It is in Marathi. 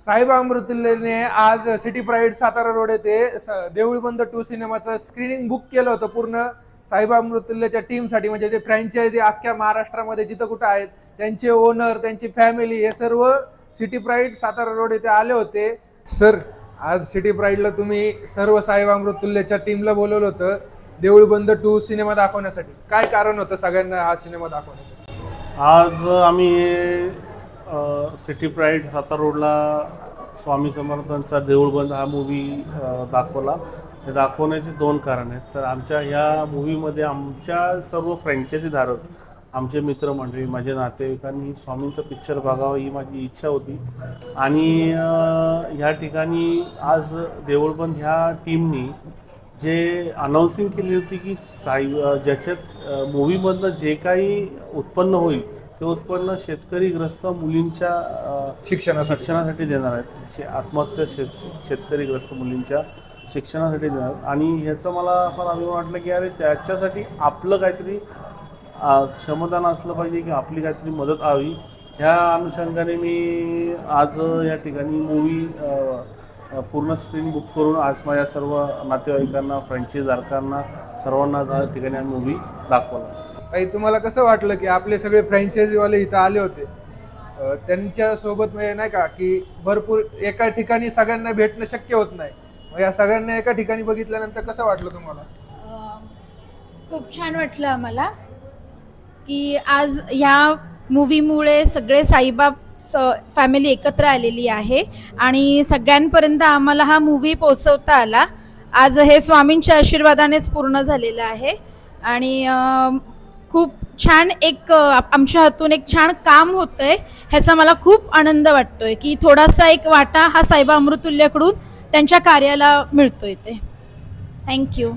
साईबा अमृतुल्यने आज सिटी प्राईड सातारा रोड येथे देऊळ बंद 2 सिनेमाचं स्क्रीनिंग बुक केलं होतं पूर्ण साईबा अमृतुल्यच्या टीमसाठी. म्हणजे ते फ्रँचायझी अख्ख्या महाराष्ट्रामध्ये जिथं कुठं आहेत त्यांचे ओनर, त्यांची फॅमिली हे सर्व सिटी प्राईड सातारा रोड येथे आले होते. सर, आज सिटी प्राईडला तुम्ही सर्व साईबा अमृतुल्यच्या टीमला बोलवलं होतं देऊळ बंद 2 सिनेमा दाखवण्यासाठी. काय कारण होतं सगळ्यांना हा सिनेमा दाखवण्यासाठी? आज आम्ही सिटी प्राईड सातारा रोडला स्वामी समर्थांचा देऊळबंद हा मूवी दाखवला. हे दाखवण्याचे 2 कारण आहेत. तर आमच्या ह्या मूवीमध्ये आमच्या सर्व फ्रँचायझीधारक, आमचे मित्रमंडळी, माझे नातेवाईकांनी स्वामींचं पिक्चर बघावं ही माझी इच्छा होती. आणि ह्या ठिकाणी आज देऊळबंद ह्या टीमनी जे अनाऊन्सिंग केली होती की ज्याच्यात मूवीमधनं जे काही उत्पन्न होईल ते उत्पन्न शेतकरीग्रस्त मुलींच्या शिक्षणासाठी देणार आहेत. आत्महत्या शेतकरीग्रस्त मुलींच्या शिक्षणासाठी देणार. आणि ह्याचं मला फार अभिमान वाटलं की अरे त्याच्यासाठी आपलं काहीतरी क्षमदान असलं पाहिजे की आपली काहीतरी मदत हवी. ह्या अनुषंगाने मी आज या ठिकाणी मूवी पूर्ण स्क्रीन बुक करून आज माझ्या सर्व नातेवाईकांना, फ्रँचायझीधारकांना, सर्वांना या ठिकाणी आम्ही मूवी दाखवला. काही तुम्हाला कसं वाटलं की आपले सगळे फ्रँचायझीवाले इथं आले होते, त्यांच्या सोबत म्हणजे नाही का की भरपूर एका ठिकाणी सगळ्यांना भेटणं शक्य होत नाही, मग या सगळ्यांना एका ठिकाणी बघितल्यानंतर कसं वाटलं तुम्हाला? खूप छान वाटलं आम्हाला की आज ह्या मूवीमुळे सगळे साईबा फॅमिली एकत्र आलेली आहे आणि सगळ्यांपर्यंत आम्हाला हा मूवी पोचवता आला. आज हे स्वामींच्या आशीर्वादानेच पूर्ण झालेलं आहे आणि खूप छान एक आमच्या हातून एक छान काम होतंय. ह्याचा मला खूप आनंद वाटतोय की थोडासा एक वाटा हा साईबा अमृतुल्यकडून त्यांच्या कार्याला मिळतोय. ते थँक्यू.